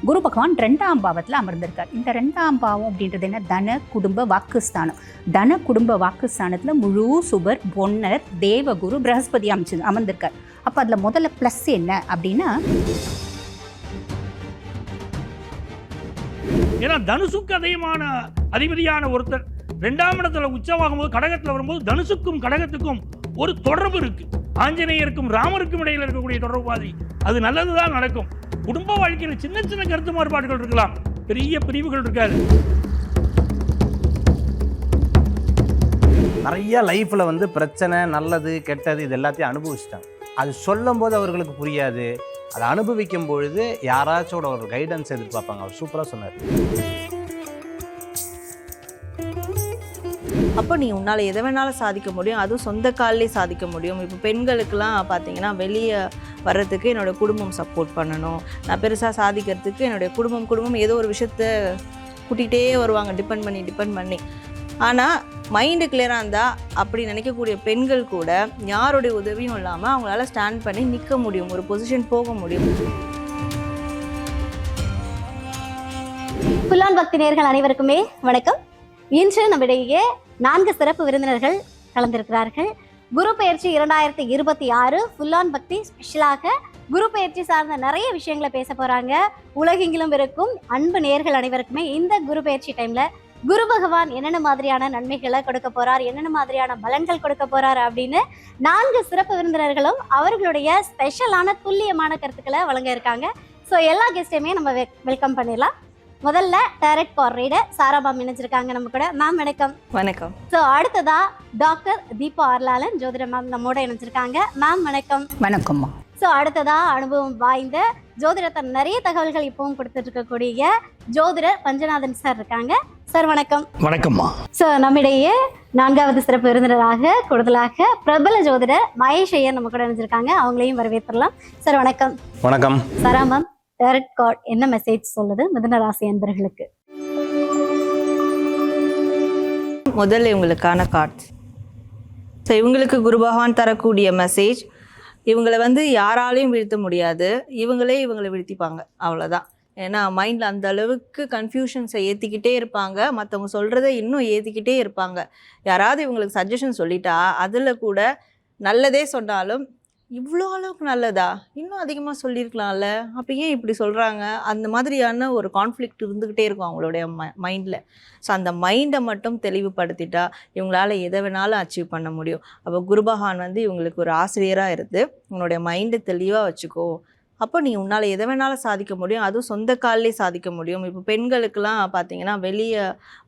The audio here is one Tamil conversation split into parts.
குரு பகவான் 2ஆம் பாவத்தில் அமர்ந்திருக்கார். இந்த 2ஆம் பாவம் அப்படின்றது என்ன? தன குடும்ப வாக்குஸ்தானம். தன குடும்ப வாக்குஸ்தானத்தில் முழு சுபர் பொன்னர் தேவகுரு பிரகஸ்பதி அமர்ந்திருக்கார். அப்போ அதில் முதல்ல ப்ளஸ் என்ன அப்படின்னா, ஏன்னா தனுசுக்கு அதிபதியான ஒருத்தர் 2ஆம் இடத்துல உச்சமாகும் போது கடகத்தில் வரும்போது தனுசுக்கும் கடகத்துக்கும் ஒரு தொடர்பு இருக்கு. ஆஞ்சநேயருக்கும் ராமருக்கும் இடையில் இருக்கக்கூடிய தொடர்பு மாதிரி அது நல்லதுதான் நடக்கும். குடும்ப வாழ்க்கையில் சின்ன சின்ன கருத்து மாறுபாடுகள் இருக்கலாம், பெரிய பிரிவுகள் இருக்காது. நிறைய லைஃப்பில் பிரச்சனை, நல்லது கெட்டது இது எல்லாத்தையும் அனுபவிச்சிட்டாங்க. அது சொல்லும் போது அவர்களுக்கு புரியாது. அதை அனுபவிக்கும் பொழுது யாராச்சோட ஒரு கைடன்ஸ் எதிர்பார்ப்பாங்க. அவர் சூப்பராக சொன்னார். அப்போ நீ உன்னால் எதை வேணாலும் சாதிக்க முடியும், அதுவும் சொந்த காலிலே சாதிக்க முடியும். இப்போ பெண்களுக்கெல்லாம் பார்த்தீங்கன்னா வெளியே வர்றதுக்கு என்னோடய குடும்பம் சப்போர்ட் பண்ணணும், நான் பெருசாக சாதிக்கிறதுக்கு என்னுடைய குடும்பம் ஏதோ ஒரு விஷயத்த கூட்டிகிட்டே வருவாங்க, டிபெண்ட் பண்ணி. ஆனால் மைண்டு கிளியராக இருந்தால் அப்படி நினைக்கக்கூடிய பெண்கள் கூட யாருடைய உதவியும் இல்லாமல் அவங்களால ஸ்டாண்ட் பண்ணி நிற்க முடியும், ஒரு பொசிஷன் போக முடியும். புல்லான் பக்தி நேயர்கள் அனைவருக்குமே வணக்கம். இன்று நம்மிடையே 4 சிறப்பு விருந்தினர்கள் கலந்திருக்கிறார்கள். குரு பயிற்சி 2026 புல்லான் பக்தி ஸ்பெஷலாக குரு பயிற்சி சார்ந்த நிறைய விஷயங்களை பேச போறாங்க. உலகெங்கிலும் இருக்கும் அன்பு நேயர்கள் அனைவருக்குமே இந்த குரு பயிற்சி டைம்ல குரு பகவான் என்னென்ன மாதிரியான நன்மைகளை கொடுக்க போறார், என்னென்ன மாதிரியான பலன்கள் கொடுக்க போறார் அப்படின்னு 4 சிறப்பு விருந்தினர்களும் அவர்களுடைய ஸ்பெஷலான துல்லியமான கருத்துக்களை வழங்க இருக்காங்க. ஸோ எல்லா கெஸ்டையுமே நம்ம வெல்கம் பண்ணிடலாம். முதல்ல டைரக்ட் கால் ரீடர் சாரா மேம் இணைஞ்சிருக்காங்க நம்ம கூட. மேம் வணக்கம். வணக்கம். ஸோ அடுத்ததா டாக்டர் தீபா ஆர்லாலன் ஜோதிட மேம் நம்மோட இணைஞ்சிருக்காங்க. மேம் வணக்கம். வணக்கம்மா. ஸோ அடுத்ததா அனுபவம் வாய்ந்த ஜோதிடத்தை நிறைய தகவல்கள் இப்பவும் கொடுத்துட்டு இருக்கக்கூடிய ஜோதிடர் பஞ்சநாதன் சார் இருக்காங்க. சார் வணக்கம். வணக்கம்மா. ஸோ நம்மிடையே 4வது சிறப்பு விருந்தினராக கூடுதலாக பிரபல ஜோதிடர் மகேஷ் ஐயர் நம்ம கூட இணைஞ்சிருக்காங்க. அவங்களையும் வரவேற்றலாம். சார் வணக்கம். வணக்கம். சாரா மேம், டைரக்ட் கார்ட் என்ன மெசேஜ் சொல்லுது மிதுன ராசி அன்பர்களுக்கு? முதல்ல இவங்களுக்கான கார்ட்ஸ். ஸோ இவங்களுக்கு குரு பகவான் தரக்கூடிய மெசேஜ், இவங்களை யாராலையும் வீழ்த்த முடியாது, இவங்களே இவங்களை வீழ்த்திப்பாங்க, அவ்வளோதான். ஏன்னா மைண்டில் அந்த அளவுக்கு கன்ஃபியூஷன்ஸை ஏற்றிக்கிட்டே இருப்பாங்க, மற்றவங்க சொல்கிறத இன்னும் ஏற்றிக்கிட்டே இருப்பாங்க. யாராவது இவங்களுக்கு சஜஷன் சொல்லிட்டா அதில் கூட நல்லதே சொன்னாலும் இவ்வளோ அளவுக்கு நல்லதா, இன்னும் அதிகமாக சொல்லியிருக்கலாம்ல, அப்போ ஏன் இப்படி சொல்கிறாங்க, அந்த மாதிரியான ஒரு கான்ஃப்ளிக்ட் இருந்துக்கிட்டே இருக்கும் அவங்களுடைய மைண்டில். ஸோ அந்த மைண்டை மட்டும் தெளிவுபடுத்திட்டா இவங்களால எதை வேணாலும் அச்சீவ் பண்ண முடியும். அப்போ குரு பகவான் இவங்களுக்கு ஒரு ஆசிரியராக இருந்து உன்னுடைய மைண்டை தெளிவாக வச்சுக்கோ, அப்போ நீ உன்னால் எதை வேணாலும் சாதிக்க முடியும், அதுவும் சொந்த காலிலே சாதிக்க முடியும். இப்போ பெண்களுக்கெல்லாம் பார்த்தீங்கன்னா வெளியே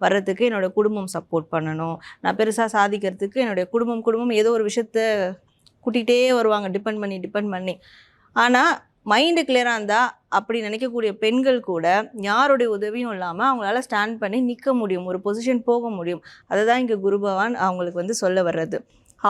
வர்றதுக்கு என்னோடய குடும்பம் சப்போர்ட் பண்ணணும், நான் பெருசாக சாதிக்கிறதுக்கு என்னுடைய குடும்பம் ஏதோ ஒரு விஷயத்த கூட்டிகிட்டே வருவாங்க, டிபெண்ட் பண்ணி. ஆனால் மைண்டு கிளியராக இருந்தால் அப்படி நினைக்கக்கூடிய பெண்கள் கூட யாருடைய உதவியும் இல்லாமல் அவங்களால ஸ்டாண்ட் பண்ணி நிற்க முடியும், ஒரு பொசிஷன் போக முடியும். அதை தான் இங்கே குரு பகவான் அவங்களுக்கு சொல்ல வர்றது.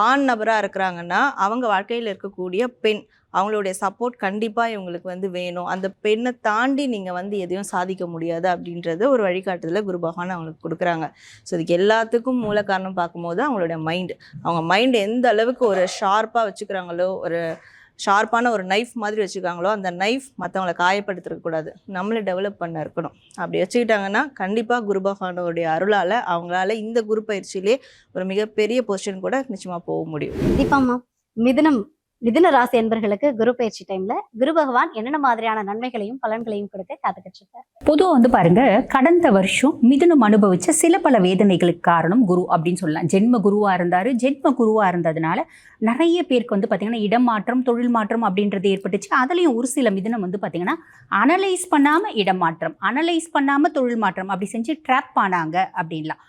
ஆண் நபராக இருக்கிறாங்கன்னா அவங்க வாழ்க்கையில் இருக்கக்கூடிய பெண், அவங்களுடைய சப்போர்ட் கண்டிப்பாக இவங்களுக்கு வேணும். அந்த பெண்ணை தாண்டி நீங்கள் எதையும் சாதிக்க முடியாது அப்படின்றது ஒரு வழிகாட்டுதலில் குரு பகவான் அவங்களுக்கு கொடுக்குறாங்க. ஸோ இதுக்கு எல்லாத்துக்கும் மூல காரணம் பார்க்கும்போது அவங்களுடைய அவங்க மைண்டு எந்த அளவுக்கு ஒரு ஷார்ப்பாக வச்சுக்கிறாங்களோ, ஒரு ஷார்ப்பான ஒரு நைஃப் மாதிரி வச்சுருக்காங்களோ, அந்த நைஃப் மற்றவங்களை காயப்படுத்திருக்கக்கூடாது, நம்மளை டெவலப் பண்ண இருக்கணும். அப்படி வச்சுக்கிட்டாங்கன்னா கண்டிப்பாக குரு பகவானுடைய அருளால் அவங்களால இந்த குரு பயிற்சியிலே ஒரு மிகப்பெரிய பொசிஷன் கூட நிச்சயமாக போக முடியும். தீபாம்மா, மிதுன ராசி என்பர்களுக்கு குரு பயிற்சி டைம்ல குரு பகவான் என்னென்ன மாதிரியான நன்மைகளையும் பலன்களையும் கொடுக்க காத்துக்கிட்டு இருக்காரு? பொதுவாக பாருங்க, கடந்த வருஷம் மிதுனம் அனுபவிச்ச சில பல வேதனைகளுக்கு காரணம் குரு அப்படின்னு சொல்லலாம். ஜென்ம குருவா இருந்ததுனால நிறைய பேருக்கு பார்த்தீங்கன்னா இடம் மாற்றம், தொழில் மாற்றம் அப்படின்றது ஏற்பட்டுச்சு. அதுலேயும் ஒரு சில மிதுனம் பார்த்தீங்கன்னா அனலைஸ் பண்ணாமல் இடம் மாற்றம், அனலைஸ் பண்ணாமல் தொழில் மாற்றம் அப்படி செஞ்சு ட்ராப் ஆனாங்க அப்படின்லாம்.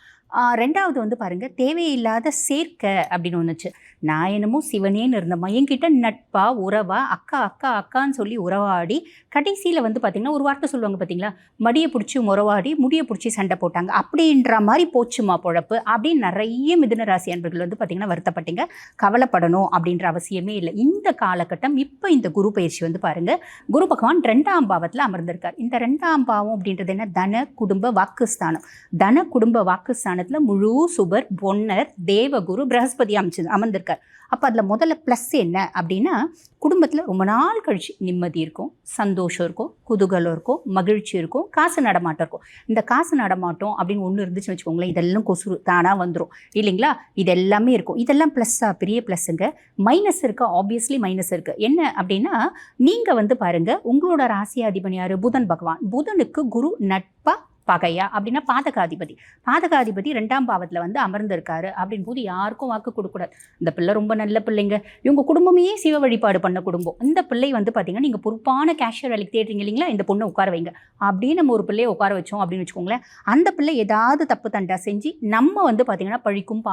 2வது பாருங்க, தேவையில்லாத சேர்க்கை அப்படின்னு ஒன்றுச்சு. நான் என்னமோ சிவனேன்னு இருந்தம்மா, என்கிட்ட நட்பா உறவா அக்கான்னு சொல்லி உறவாடி கடைசியில் பார்த்தீங்கன்னா ஒரு வார்த்தை சொல்லுவாங்க பார்த்தீங்களா, மடியை பிடிச்சி முறவாடி முடியை பிடிச்சி சண்டை போட்டாங்க அப்படின்ற மாதிரி போச்சுமா பொழப்பு அப்படின்னு நிறைய மிதுன ராசி அன்பர்கள் பார்த்தீங்கன்னா வருத்தப்பட்டீங்க. கவலைப்படணும் அப்படின்ற அவசியமே இல்லை. இந்த காலகட்டம் இப்போ இந்த குரு பயிற்சி பாருங்க, குரு பகவான் 2ஆம் பாவத்தில் அமர்ந்திருக்கார். இந்த 2ஆம் பாவம் அப்படின்றது என்ன? தன குடும்ப வாக்குஸ்தானம். தன குடும்ப வாக்குஸ்தானத்தில் முழு சுபர் பொன்னர் தேவகுரு பிரகஸ்பதி அமர்ந்திருக்கார். இருக்கார். அப்போ அதில் முதல்ல ப்ளஸ் என்ன அப்படின்னா, குடும்பத்தில் ரொம்ப நாள் கழிச்சு நிம்மதி இருக்கும், சந்தோஷம் இருக்கும், குதூகலம் இருக்கும், மகிழ்ச்சி இருக்கும், காசு நடமாட்டம் இருக்கும். இந்த காசு நடமாட்டம் அப்படின்னு ஒன்று இருந்துச்சுன்னு வச்சுக்கோங்களேன், இதெல்லாம் கொசுறு தானாக வந்துடும் இல்லைங்களா? இது எல்லாமே இருக்கும். இதெல்லாம் ப்ளஸ்ஸாக, பெரிய ப்ளஸ்ஸுங்க. மைனஸ் இருக்குது, ஆப்வியஸ்லி மைனஸ் இருக்குது. என்ன அப்படின்னா, நீங்கள் வந்து பாருங்கள், உங்களோட ராசியாதிபதி யார்? புதன் பகவான். புதனுக்கு குரு நட்பா பகையா அப்படின்னா பாதகாதிபதி. பாதகாதிபதி 2ஆம் பாவத்தில் வந்து அமர்ந்திருக்காரு அப்படின் போது யாருக்கும் வாக்கு கொடுக்கூடாது. இந்த பிள்ளை ரொம்ப நல்ல பிள்ளைங்க, இவங்க குடும்பமே சிவ வழிபாடு பண்ண குடும்பம், இந்த பிள்ளை வந்து பார்த்தீங்கன்னா நீங்கள் பொறுப்பான கேஷியர் வேலைக்கு தேடுறீங்க இல்லைங்களா, இந்த பொண்ணை உட்கார வைங்க அப்படின்னு நம்ம ஒரு பிள்ளையை உட்கார வச்சோம் அப்படின்னு வச்சுக்கோங்களேன். அந்த பிள்ளை ஏதாவது தப்பு தண்டா செஞ்சு நம்ம வந்து பார்த்தீங்கன்னா பழிக்கும்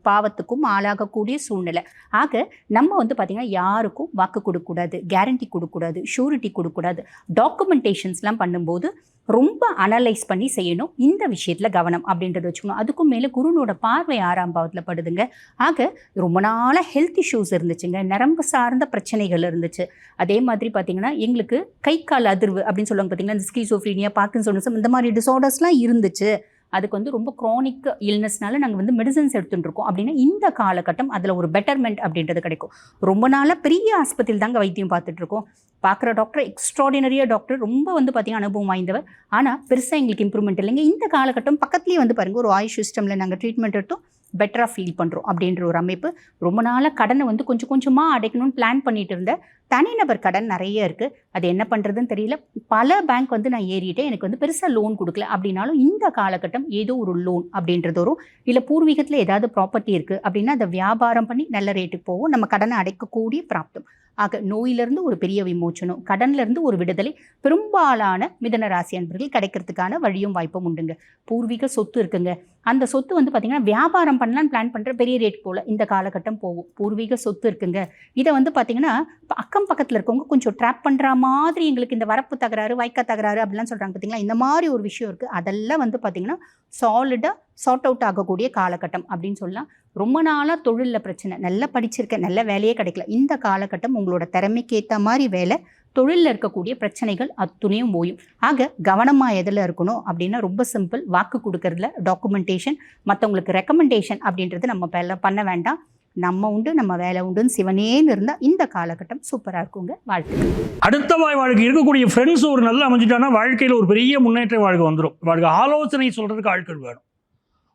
பாவத்துக்கும் ஆளாகக்கூடிய சூழ்நிலை. ஆக நம்ம வந்து பார்த்தீங்கன்னா யாருக்கும் வாக்கு கொடுக்கக்கூடாது, கேரண்டி கொடுக்கக்கூடாது, ஷூரிட்டி கொடுக்கக்கூடாது. டாக்குமெண்டேஷன்ஸ்லாம் பண்ணும்போது ரொம்ப அனலைஸ் பண்ணி செய்யணும். இந்த விஷயத்தில் கவனம் அப்படின்றத வச்சுக்கணும். அதுக்கும் மேலே குருனோட பார்வை 6ஆம் பாவத்தில் படுதுங்க. ஆக ரொம்ப நாளாக ஹெல்த் இஷ்யூஸ் இருந்துச்சுங்க, நரம்பு சார்ந்த பிரச்சனைகள் இருந்துச்சு. அதே மாதிரி பார்த்தீங்கன்னா எங்களுக்கு கை கால் அதிர்வு அப்படின்னு சொல்லுவாங்க பார்த்தீங்கன்னா, இந்த ஸ்கிசோஃப்ரீனியா, பார்க்கின்சோனிசம், இந்த மாதிரி டிசார்டர்ஸ்லாம் இருந்துச்சு. அதுக்கு வந்து ரொம்ப க்ரானிக் இல்னஸ்னால நாங்கள் வந்து மெடிசன்ஸ் எடுத்துகிட்டு இருக்கோம் அப்படின்னா இந்த காலகட்டம் அதில் ஒரு பெட்டர்மெண்ட் அப்படின்றது கிடைக்கும். ரொம்ப நாளாக பெரிய ஆஸ்பத்திரியில் தாங்க வைத்தியம் பார்த்துட்ருக்கோம். பார்க்குற டாக்டர் எக்ஸ்ட்ராடினரியாக டாக்டர், ரொம்ப வந்து பார்த்திங்கன்னா அனுபவம் வாய்ந்தவர். ஆனால் பெருசாக எங்களுக்கு இம்ப்ரூவ்மெண்ட் இல்லைங்க. இந்த காலகட்டம் பக்கத்துலேயே வந்து பாருங்கள், ஒரு ஆயுஷ் சிஸ்டமில் நாங்கள் ட்ரீட்மெண்ட் எடுத்தோம், பெட்டராக ஃபீல் பண்ணுறோம் அப்படின்ற ஒரு அமைப்பு. ரொம்ப நாளாக கடனை வந்து கொஞ்சம் கொஞ்சமாக அடைக்கணும்னு பிளான் பண்ணிட்டு இருந்தேன். தனிநபர் கடன் நிறைய இருக்குது, அது என்ன பண்ணுறதுன்னு தெரியல. பல பேங்க் வந்து நான் ஏறிட்டேன், எனக்கு வந்து பெருசாக லோன் கொடுக்கல. அப்படின்னாலும் இந்த காலகட்டம் ஏதோ ஒரு லோன் அப்படின்றது வரும். இல்லை பூர்வீகத்தில் ஏதாவது ப்ராப்பர்ட்டி இருக்குது அப்படின்னா அதை வியாபாரம் பண்ணி நல்ல ரேட்டுக்கு போகும், நம்ம கடனை அடைக்கக்கூடிய பிராப்தம். ஆக நோயிலிருந்து ஒரு பெரிய விமோச்சனம், கடன்லேருந்து ஒரு விடுதலை பெரும்பாலான மிதன ராசி அன்பர்கள் கிடைக்கிறதுக்கான வழியும் வாய்ப்பும் உண்டுங்க. பூர்வீக சொத்து இருக்குங்க, அந்த சொத்து வந்து பார்த்திங்கன்னா வியாபாரம் பண்ணலான்னு பிளான் பண்ணுற பெரிய ரேட் போல் இந்த காலகட்டம் போகும். பூர்வீக சொத்து இருக்குங்க, இதை வந்து பார்த்திங்கன்னா அக்கம் பக்கத்தில் இருக்கவங்க கொஞ்சம் ட்ராப் பண்ணுற மாதிரி, எங்களுக்கு இந்த வரப்பு தகராறு, வாய்க்கா தகராறு அப்படிலாம் சொல்கிறாங்க பார்த்திங்களா, இந்த மாதிரி ஒரு விஷயம் இருக்குது. அதெல்லாம் வந்து பார்த்திங்கன்னா சாலிடாக சார்ட் அவுட் ஆகக்கூடிய காலகட்டம் அப்படின்னு சொல்லலாம். ரொம்ப நாளாக தொழிலில் பிரச்சனை, நல்லா படிச்சிருக்கேன், நல்ல வேலையே கிடைக்கல. இந்த காலகட்டம் உங்களோட திறமைக்கு ஏற்ற மாதிரி வேலை, தொழிலில் இருக்கக்கூடிய பிரச்சனைகள் அத்துணையும் ஓயும். ஆக கவனமாக எதில் இருக்கணும் அப்படின்னா ரொம்ப சிம்பிள், வாக்கு கொடுக்கறதுல, டாக்குமெண்டேஷன், மற்றவங்களுக்கு ரெக்கமெண்டேஷன் அப்படின்றது நம்ம பண்ண வேண்டாம். நம்ம உண்டு, நம்ம வேலை உண்டுன்னு சிவனேன்னு இருந்தால் இந்த காலகட்டம் சூப்பராக இருக்குங்க. வாழ்க்கை அடுத்த வாழ்க்கை இருக்கக்கூடிய ஃப்ரெண்ட்ஸ் ஒரு நல்ல அமைஞ்சிட்டானா வாழ்க்கையில் ஒரு பெரிய முன்னேற்ற வாழ்க்கை வந்துடும். வாழ்க்கை ஆலோசனை சொல்கிறதுக்கு ஆட்கள் வேணும்.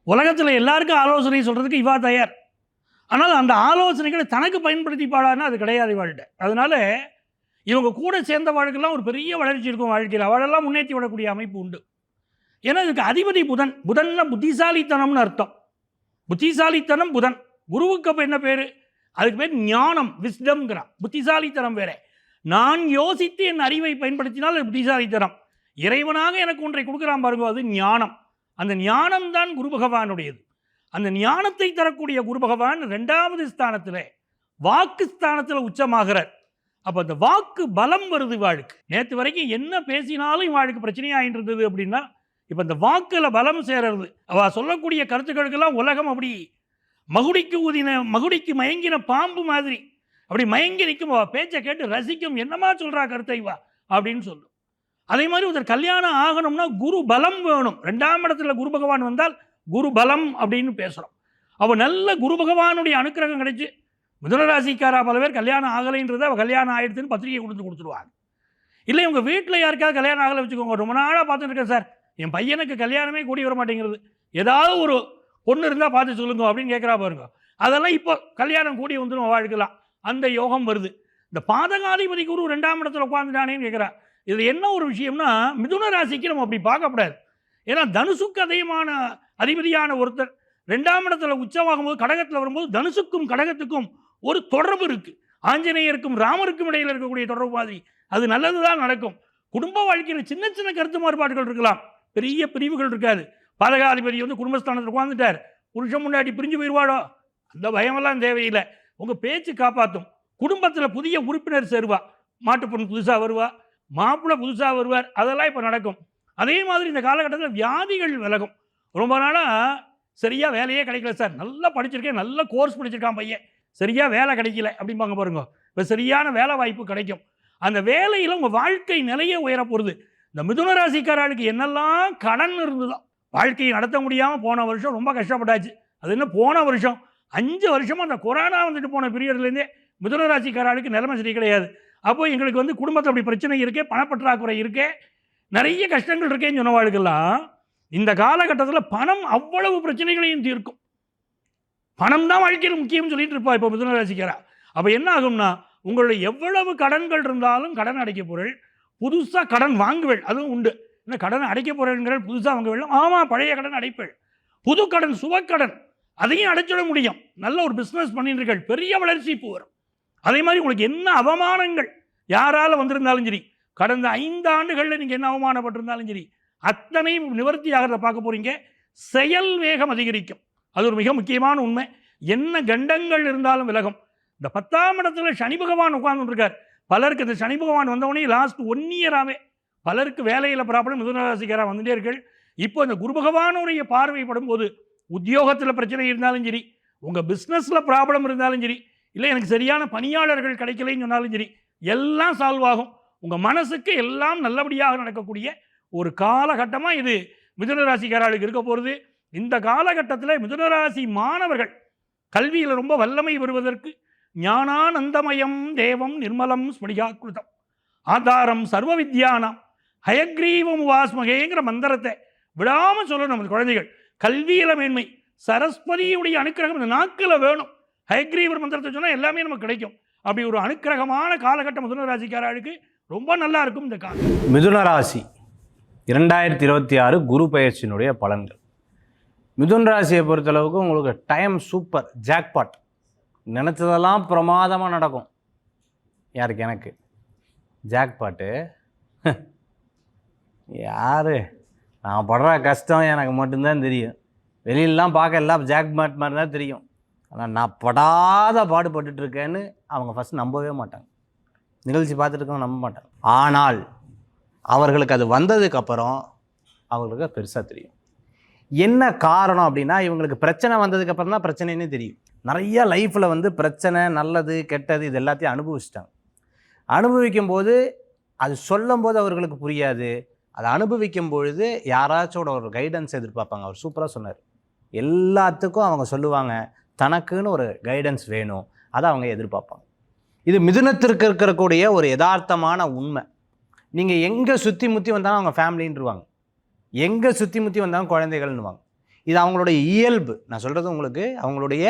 உலகத்தில் எல்லாருக்கும் ஆலோசனை சொல்கிறதுக்கு இவா தயார். ஆனால் அந்த ஆலோசனைகளை தனக்கு பயன்படுத்தி பாடானா அது கிடையாது வாழ்க்கை. அதனால இவங்க கூட சேர்ந்த வாழ்க்கைலாம் ஒரு பெரிய வளர்ச்சி இருக்கும் வாழ்க்கையில், அவளெல்லாம் முன்னேற்றி விடக்கூடிய அமைப்பு உண்டு. ஏன்னா இதுக்கு அதிபதி புதன். புதன்னா புத்திசாலித்தனம்னு அர்த்தம். புத்திசாலித்தனம் புதன். குருவுக்கு அப்போ என்ன பேர்? அதுக்கு பேர் ஞானம், விஸ்டம்ங்கிறான். புத்திசாலித்தனம் வேற. நான் யோசித்து என் அறிவை பயன்படுத்தினால் அது புத்திசாலித்தனம். இறைவனாக எனக்கு ஒன்றை கொடுக்குறான் பாருங்க, அது ஞானம். அந்த ஞானம் தான் குரு பகவானுடையது. அந்த ஞானத்தை தரக்கூடிய குரு பகவான் 2வது ஸ்தானத்தில், வாக்கு ஸ்தானத்தில் உச்சமாகிறார். அப்போ அந்த வாக்கு பலம் வருது வாழ்க்கை. நேற்று வரைக்கும் என்ன பேசினாலும் வாழ்க்கை பிரச்சனையாகிட்டு இருந்தது அப்படின்னா, இப்போ இந்த வாக்கில் பலம் சேருறது. அவள் சொல்லக்கூடிய கருத்துக்களுக்கெல்லாம் உலகம் அப்படி மகுடிக்கு மயங்கின பாம்பு மாதிரி அப்படி மயங்கி நிற்கும். அவள் பேச்சை கேட்டு ரசிக்கும், என்னமா சொல்கிறா கருத்தை வா அப்படின்னு சொல்லும். அதே மாதிரி ஒருத்தர் கல்யாணம் ஆகணும்னா குரு பலம் வேணும். 2ஆம் இடத்துல குரு பகவான் வந்தால் குரு பலம் அப்படின்னு பேசுகிறோம். அவள் நல்ல குரு பகவானுடைய அனுக்கிரகம் கிடைச்சி, மிதுனராசிக்காரா பல பேர் கல்யாணம் ஆகலைன்றதை அவள் கல்யாணம் ஆகிடுதுன்னு பத்திரிகை கொடுத்துருவாங்க. இல்லை உங்கள் வீட்டில் யாருக்காவது கல்யாணம் ஆகலை வச்சுக்கோங்க, ரொம்ப நாளாக பார்த்துட்டு இருக்கேன் சார், என் பையனுக்கு கல்யாணமே கூடி வர மாட்டேங்கிறது, ஏதாவது ஒரு பொண்ணு இருந்தால் பார்த்து சொல்லுங்க அப்படின்னு கேட்குறா பாருங்க. அதெல்லாம் இப்போ கல்யாணம் கூடி வந்துடும் வாழ்க்கலாம். அந்த யோகம் வருது. இந்த பாதகாதிபதி குரு 2ஆம் இடத்துல உட்காந்துட்டானேன்னு கேட்குறா. இதில் என்ன ஒரு விஷயம்னா, மிதுன ராசிக்கு நம்ம அப்படி பார்க்கக்கூடாது. ஏன்னா தனுசுக்கு அதிபதியான ஒருத்தர் 2ஆம் இடத்துல உச்சமாகும்போது கடகத்தில் வரும்போது தனுசுக்கும் கடகத்துக்கும் ஒரு தொடர்பு இருக்குது. ஆஞ்சநேயருக்கும் ராமருக்கும் இடையில் இருக்கக்கூடிய தொடர்பு மாதிரி அது நல்லது தான் நடக்கும். குடும்ப வாழ்க்கையில் சின்ன சின்ன கருத்து மாறுபாடுகள் இருக்கலாம், பெரிய பிரிவுகள் இருக்காது. பாதகாதிபதி வந்து குடும்பஸ்தானத்தில் உட்காந்துட்டார், புருஷன் முன்னாடி பிரிஞ்சு போயிடுவாடோ, அந்த பயமெல்லாம் தேவையில்லை. உங்கள் பேச்சு காப்பாற்றும். குடும்பத்தில் புதிய உறுப்பினர் சேருவா, மாட்டு பொண்ணு புதுசாக வருவா, மாப்பிள்ளை புதுசாக வருவார், அதெல்லாம் இப்போ நடக்கும். அதே மாதிரி இந்த காலகட்டத்தில் வியாதிகள் விலகும். ரொம்ப நாளாக சரியாக வேலையே கிடைக்கல சார், நல்லா படிச்சிருக்கேன், நல்ல கோர்ஸ் படிச்சிருக்கான் பையன், சரியாக வேலை கிடைக்கல அப்படிம்பாங்க பாருங்க. இப்போ சரியான வேலை வாய்ப்பு கிடைக்கும். அந்த வேலையில் உங்கள் வாழ்க்கை நிலையே உயர போகிறது. இந்த மிதுன ராசிக்காரர்களுக்கு என்னெல்லாம் கடன் இருந்ததோ, வாழ்க்கையை நடத்த முடியாமல் போன வருஷம் ரொம்ப கஷ்டப்பட்டாச்சு. அது என்ன போன வருஷம் 5 வருஷமாக அந்த கொரோனா வந்துட்டு போன பீரியட்லேருந்தே மிதுன ராசிக்காரர்களுக்கு நிலைமை சரி கிடையாது. அப்போ எங்களுக்கு வந்து குடும்பத்தில் அப்படி பிரச்சனை இருக்கே, பணப்பற்றாக்குறை இருக்கே, நிறைய கஷ்டங்கள் இருக்கேன்னு சொன்னவாளுக்கெல்லாம் இந்த காலகட்டத்தில் பணம் அவ்வளவு பிரச்சனைகளையும் தீர்க்கும். பணம் தான் வாழ்க்கையில் முக்கியம் சொல்லிட்டு இருப்பா இப்போ மிதுன ராசிக்காரா. அப்போ என்ன ஆகும்னா, உங்களுடைய எவ்வளவு கடன்கள் இருந்தாலும் கடன் அடைக்க பொருள், புதுசாக கடன் வாங்குவேள், அதுவும் உண்டு. என்ன கடன் அடைக்க போகிறேங்கிற புதுசாக வாங்குவேள், ஆமாம் பழைய கடன் அடைப்பேள். புது கடன், சுபக்கடன், அதையும் அடைச்சிட முடியும். நல்ல ஒரு பிஸ்னஸ் பண்ணிட்டுர்கள், பெரிய வளர்ச்சி இப்போ வரும். அதே மாதிரி உங்களுக்கு என்ன அவமானங்கள் யாரால் வந்திருந்தாலும் சரி, கடந்த 5 ஆண்டுகளில் நீங்கள் என்ன அவமானப்பட்டிருந்தாலும் சரி, அத்தனை நிவர்த்தி ஆகிறத பார்க்க போகிறீங்க. செயல் வேகம் அதிகரிக்கும், அது ஒரு மிக முக்கியமான உண்மை. என்ன கண்டங்கள் இருந்தாலும் விலகும். இந்த 10ஆம் இடத்துல சனி பகவான் உட்கார்ந்துருக்கார். பலருக்கு இந்த சனி பகவான் வந்தவொடனே லாஸ்ட் 1 இயராகவே பலருக்கு வேலையில் ப்ராப்ளம், மிதுன ராசிக்காரா வந்துட்டே இருக்கீர்கள். இப்போ இந்த குரு பகவானுடைய பார்வைப்படும் போது உத்தியோகத்தில் பிரச்சனை இருந்தாலும் சரி, உங்கள் பிஸ்னஸில் ப்ராப்ளம் இருந்தாலும் சரி, இல்லை எனக்கு சரியான பணியாளர்கள் கிடைக்கலைன்னு சொன்னாலும் சரி, எல்லாம் சால்வ் ஆகும். உங்கள் மனசுக்கு எல்லாம் நல்லபடியாக நடக்கக்கூடிய ஒரு காலகட்டமாக இது மிதுன ராசிக்காரர்களுக்கு இருக்க போகிறது. இந்த காலகட்டத்தில் மிதுன ராசி மாணவர்கள் கல்வியில் ரொம்ப வல்லமை வருவதற்கு ஞானானந்தமயம் தேவம் நிர்மலம் ஸ்மடிகாக்கிருதம் ஆதாரம் சர்வ வித்யானாம் ஹயக்ரீவம் வாஸ்மகேங்கிற மந்திரத்தை விடாமல் சொல்லணும். நம்ம குழந்தைகள் கல்வியில் மேன்மை, சரஸ்வதியுடைய அனுக்கிரகம் இந்த நாக்கில் வேணும். ஹயக்ரீவர் மந்திரத்தை சொன்னால் எல்லாமே நமக்கு கிடைக்கும். அப்படி ஒரு அனுக்கிரகமான காலகட்டம் மிதுன ராசிக்காரர்களுக்கு ரொம்ப நல்லா இருக்கும் இந்த காலம். மிதுன ராசி 2026 குரு பெயர்ச்சியினுடைய பலன்கள். மிதுன ராசியை பொறுத்தளவுக்கு உங்களுக்கு டைம் சூப்பர், ஜாக்பாட், நினச்சதெல்லாம் பிரமாதமாக நடக்கும். யாருக்கு? எனக்கு ஜாக்பாட்டு. யார்? நான் படுற கஷ்டம் எனக்கு மட்டும்தான் தெரியும். வெளியிலலாம் பார்க்க எல்லாம் ஜாக்பாட் மாதிரி தான் தெரியும். ஆனால் நான் படாத பாடுபட்டுருக்கேன்னு அவங்க ஃபஸ்ட் நம்பவே மாட்டாங்க. நிகழ்ச்சி பார்த்துட்டு இருக்கவங்க நம்ப மாட்டாங்க. ஆனால் அவர்களுக்கு அது வந்ததுக்கப்புறம் அவங்களுக்கு பெருசாக தெரியும். என்ன காரணம் அப்படின்னா, இவங்களுக்கு பிரச்சனை வந்ததுக்கப்புறம் தான் பிரச்சனைன்னு தெரியும். நிறைய லைஃப்பில் வந்து பிரச்சனை, நல்லது கெட்டது இது எல்லாத்தையும் அனுபவிச்சிட்டாங்க. அனுபவிக்கும் போது அது சொல்லும் போது அவர்களுக்கு புரியாது. அதை அனுபவிக்கும் பொழுது யாராச்சோட ஒரு கைடன்ஸ் எதிர்பார்ப்பாங்க. அவர் சூப்பராக சொன்னார். எல்லாத்துக்கும் அவங்க சொல்லுவாங்க தனக்குன்னு ஒரு கைடன்ஸ் வேணும், அதை அவங்க எதிர்பார்ப்பாங்க. இது மிதுனத்திற்கு இருக்கக்கூடிய ஒரு யதார்த்தமான உண்மை. நீங்கள் எங்கே சுற்றி முற்றி வந்தாலும் அவங்க ஃபேமிலின்றுவாங்க, எங்கே சுற்றி முற்றி வந்தாலும் குழந்தைகள்னுவாங்க. இது அவங்களுடைய இயல்பு. நான் சொல்கிறது உங்களுக்கு அவங்களுடைய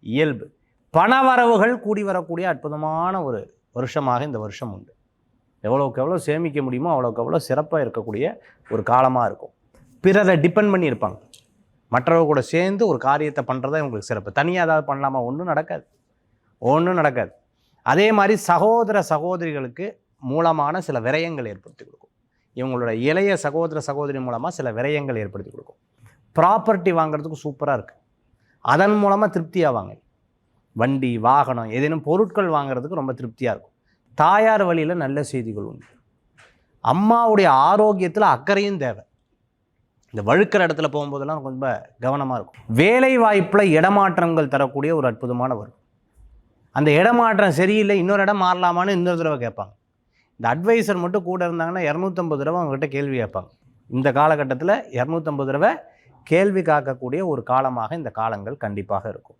இயல்பு. பணவரவுகள் கூடி வரக்கூடிய அற்புதமான ஒரு வருஷமாக இந்த வருஷம் உண்டு. எவ்வளோக்கு எவ்வளோ சேமிக்க முடியுமோ அவ்வளோக்கு எவ்வளோ சிறப்பாக இருக்கக்கூடிய ஒரு காலமாக இருக்கும். பிறரை டிபெண்ட் பண்ணி இருப்பாங்க. மற்றவங்க கூட சேர்ந்து ஒரு காரியத்தை பண்ணுறதா இவங்களுக்கு சிறப்பு. தனியாக ஏதாவது பண்ணலாமா? ஒன்றும் நடக்காது. அதே மாதிரி சகோதர சகோதரிகளுக்கு மூலமான சில விரயங்கள் ஏற்படுத்தி கொடுக்கும். இவங்களோட இளைய சகோதர சகோதரி மூலமாக சில விரயங்கள் ஏற்படுத்தி கொடுக்கும். ப்ராப்பர்ட்டி வாங்குறதுக்கு சூப்பராக இருக்குது. அதன் மூலமாக திருப்தியாவாங்க. வண்டி, வாகனம், ஏதேனும் பொருட்கள் வாங்குறதுக்கு ரொம்ப திருப்தியாக இருக்கும். தாயார் வழியில் நல்ல செய்திகள் உண்டு. அம்மாவுடைய ஆரோக்கியத்தில் அக்கறையும் தேவை. இந்த வழுக்கிற இடத்துல போகும்போதெல்லாம் ரொம்ப கவனமாக இருக்கும். வேலை வாய்ப்பில் இடமாற்றங்கள் தரக்கூடிய ஒரு அற்புதமான வரும். அந்த இடமாற்றம் சரியில்லை, இன்னொரு இடம் மாறலாமான்னு இன்னொரு தடவை கேட்பாங்க. இந்த அட்வைசர் மட்டும் கூட இருந்தாங்கன்னா 250 தடவை அவங்ககிட்ட கேள்வி கேட்பாங்க. இந்த காலகட்டத்தில் 250 தடவை கேள்வி காக்கக்கூடிய ஒரு காலமாக இந்த காலங்கள் கண்டிப்பாக இருக்கும்.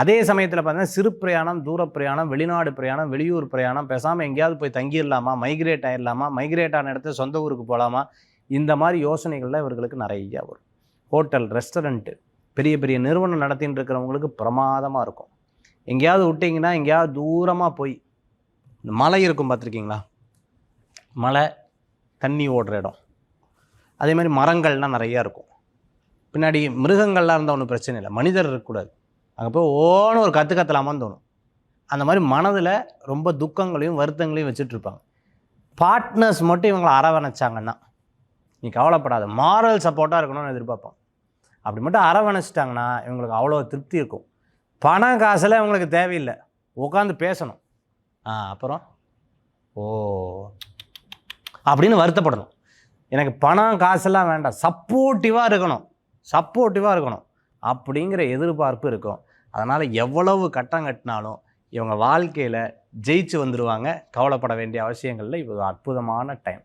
அதே சமயத்தில் பார்த்தீங்கன்னா சிறு பிரயாணம், தூர பிரயாணம், வெளிநாடு பிரயாணம், வெளியூர் பிரயாணம், பேசாமல் எங்கேயாவது போய் தங்கிடலாமா, மைக்ரேட் ஆகிடலாமா, மைக்ரேட் ஆன இடத்துல சொந்த ஊருக்கு போகலாமா, இந்த மாதிரி யோசனைகள்லாம் இவர்களுக்கு நிறையா வரும். ஹோட்டல், ரெஸ்டாரண்ட்டு, பெரிய பெரிய நிறுவனம் நடத்தின்னு இருக்கிறவங்களுக்கு பிரமாதமாக இருக்கும். எங்கேயாவது விட்டிங்கன்னா எங்கேயாவது தூரமாக போய் இந்த மலை இருக்கும் பார்த்துருக்கீங்களா, மலை, தண்ணி ஓடுற இடம், அதே மாதிரி மரங்கள்லாம் நிறையா இருக்கும். பின்னாடி மிருகங்கள்லாம் இருந்தால் ஒன்றும் பிரச்சனை இல்லை, மனிதர் இருக்கக்கூடாது. அங்கே போய் ஓன்னு ஒரு கற்றுலாமான்னு தோணும். அந்த மாதிரி மனதில் ரொம்ப துக்கங்களையும் வருத்தங்களையும் வச்சுட்ருப்பாங்க. பார்ட்னர்ஸ் மட்டும் இவங்களை அரவணைச்சாங்கன்னா, நீ கவலைப்படாத, மாரல் சப்போர்ட்டாக இருக்கணும்னு எதிர்பார்ப்பாங்க. அப்படி மட்டும் அரவணைச்சிட்டாங்கன்னா இவங்களுக்கு அவ்வளோ திருப்தி இருக்கும். பண காசில் இவங்களுக்கு தேவையில்லை, உட்காந்து பேசணும். அப்புறம் அப்படின்னு வருத்தப்படணும். எனக்கு பணம் காசெல்லாம் வேண்டாம், சப்போர்ட்டிவாக இருக்கணும் அப்படிங்கிற எதிர்பார்ப்பு இருக்கும். அதனால் எவ்வளவு கட்டம் கட்டினாலும் இவங்க வாழ்க்கையில் ஜெயிச்சு வந்துடுவாங்க. கவலைப்பட வேண்டிய அவசியங்களில் இது ஒரு அற்புதமான டைம்.